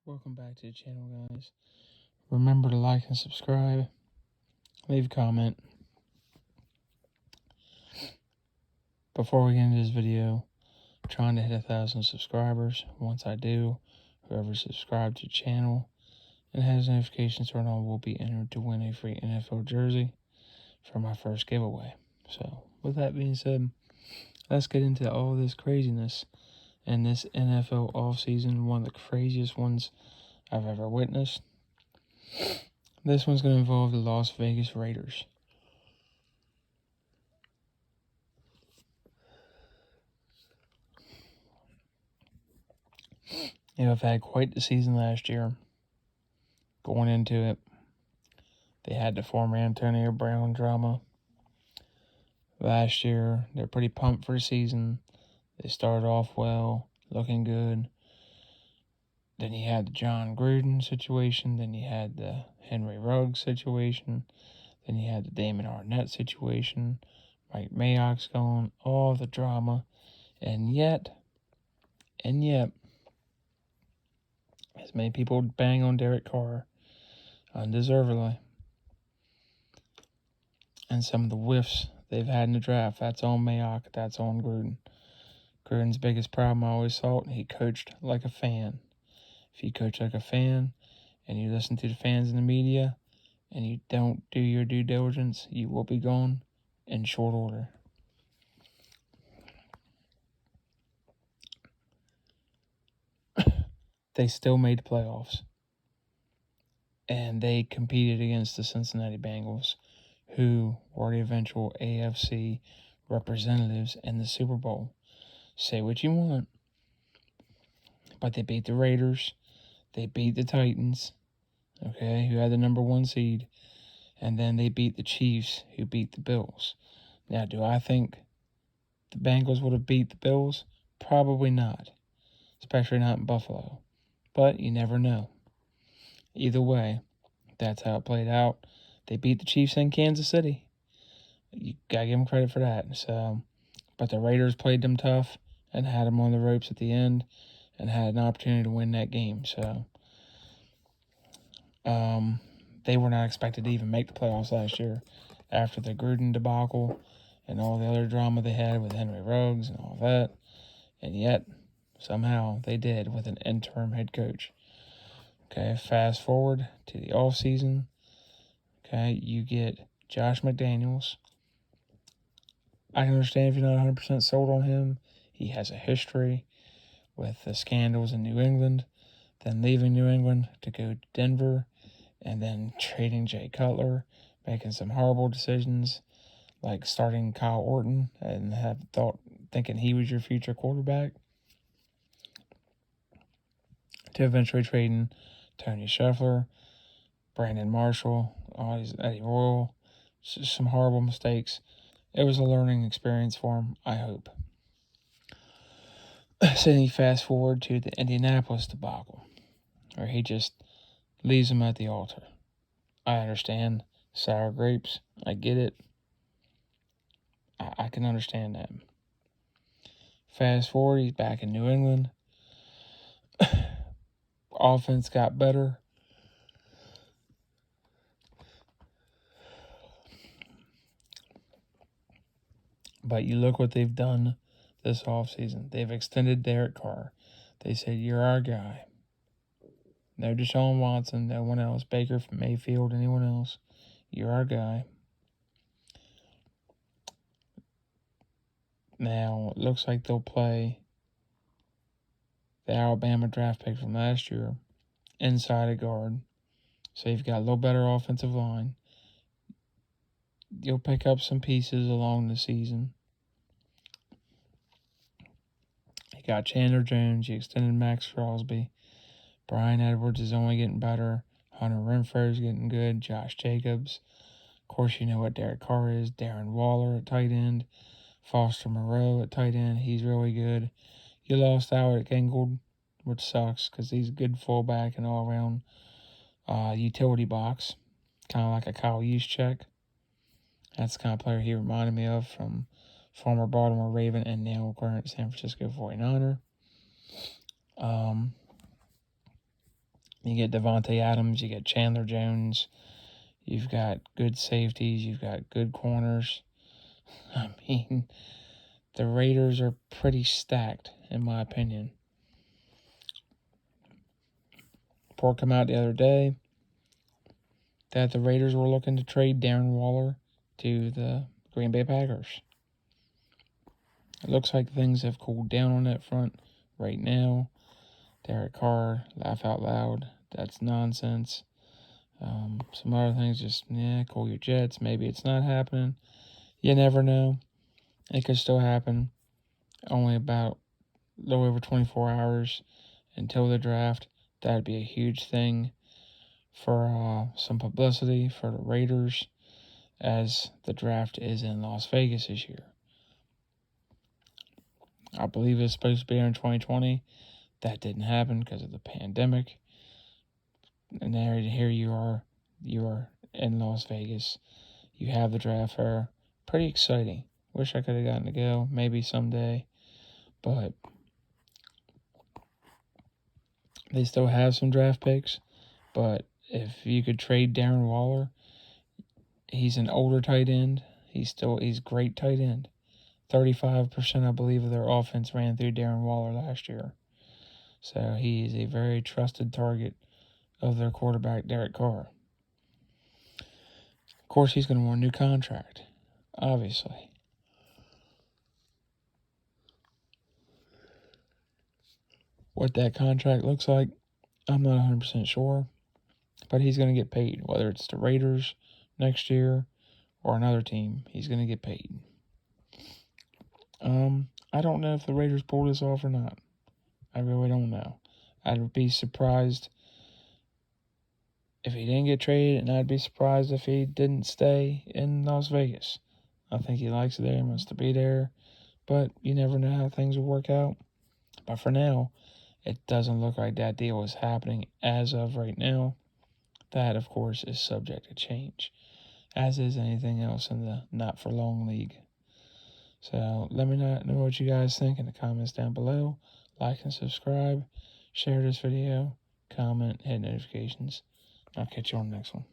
Welcome back to the channel, guys. Remember to like and subscribe. Leave a comment. Before we get into this video, I'm trying to hit 1,000 subscribers. Once I do, whoever subscribed to the channel and has notifications turned on will be entered to win a free NFL jersey for my first giveaway. So, with that being said, let's get into all this craziness and this NFL offseason, one of the craziest ones I've ever witnessed. This one's going to involve the Las Vegas Raiders. I've had quite the season last year. Going into it, they had the former Antonio Brown drama. Last year, they're pretty pumped for the season. They started off well, looking good. Then you had the John Gruden situation. Then you had the Henry Ruggs situation. Then you had the Damon Arnett situation. Mike Mayock's gone. All the drama. And yet, as many people bang on Derek Carr, undeservedly. And some of the whiffs they've had in the draft, that's on Mayock, that's on Gruden. Gruden's biggest problem, I always thought, he coached like a fan. If you coach like a fan and you listen to the fans in the media and you don't do your due diligence, you will be gone in short order. They still made the playoffs. And they competed against the Cincinnati Bengals, who were the eventual AFC representatives in the Super Bowl. Say what you want, but they beat the Raiders. They beat the Titans, okay, who had the number 1 seed. And then they beat the Chiefs, who beat the Bills. Now, do I think the Bengals would have beat the Bills? Probably not, especially not in Buffalo. But you never know. Either way, that's how it played out. They beat the Chiefs in Kansas City. You got to give them credit for that. So, but the Raiders played them tough and had them on the ropes at the end and had an opportunity to win that game. So, they were not expected to even make the playoffs last year after the Gruden debacle and all the other drama they had with Henry Ruggs and all that. And yet, somehow, they did with an interim head coach. Okay, fast forward to the offseason. Okay, you get Josh McDaniels. I can understand if you're not 100% sold on him. He has a history with the scandals in New England, then leaving New England to go to Denver, and then trading Jay Cutler, making some horrible decisions, like starting Kyle Orton and thinking he was your future quarterback, to eventually trading Tony Scheffler, Brandon Marshall, Eddie Royal, some horrible mistakes. It was a learning experience for him, I hope. So then you fast forward to the Indianapolis debacle, where he just leaves him at the altar. I understand sour grapes. I get it. I can understand that. Fast forward, he's back in New England. Offense got better. But you look what they've done this offseason. They've extended Derek Carr. They said, you're our guy. No Deshaun Watson, no one else. Baker from Mayfield, anyone else. You're our guy. Now, it looks like they'll play the Alabama draft pick from last year inside a guard. So you've got a little better offensive line. You'll pick up some pieces along the season. You got Chandler Jones. You extended Max Crosby. Bryan Edwards is only getting better. Hunter Renfrow is getting good. Josh Jacobs. Of course, you know what Derek Carr is. Darren Waller at tight end. Foster Moreau at tight end. He's really good. You lost Alec Ingold, which sucks because he's a good fullback and all-around utility box. Kind of like a Kyle Juszczyk. That's the kind of player he reminded me of from former Baltimore Raven and now current San Francisco 49er. You get Devontae Adams, you get Chandler Jones, you've got good safeties, you've got good corners. I mean, the Raiders are pretty stacked, in my opinion. Report come out the other day that the Raiders were looking to trade Darren Waller to the Green Bay Packers. It looks like things have cooled down on that front right now. Derek Carr, laugh out loud. That's nonsense. Some other things, just, cool your jets. Maybe it's not happening. You never know. It could still happen. Only about a little over 24 hours until the draft. That'd be a huge thing for some publicity for the Raiders, as the draft is in Las Vegas this year. I believe it's supposed to be in 2020. That didn't happen because of the pandemic. And here you are in Las Vegas. You have the draft fair. Pretty exciting. Wish I could have gotten to go, maybe someday. But they still have some draft picks. But if you could trade Darren Waller, he's an older tight end. He's great tight end. 35%, I believe, of their offense ran through Darren Waller last year. So he is a very trusted target of their quarterback, Derek Carr. Of course, he's going to want a new contract, obviously. What that contract looks like, I'm not 100% sure. But he's going to get paid, whether it's the Raiders next year or another team. He's going to get paid. I don't know if the Raiders pull this off or not. I really don't know. I'd be surprised if he didn't get traded, and I'd be surprised if he didn't stay in Las Vegas. I think he likes it there, wants to be there, but you never know how things will work out. But for now, it doesn't look like that deal is happening as of right now. That, of course, is subject to change, as is anything else in the not-for-long league. So let me know what you guys think in the comments down below. Like and subscribe. Share this video. Comment. Hit notifications. I'll catch you on the next one.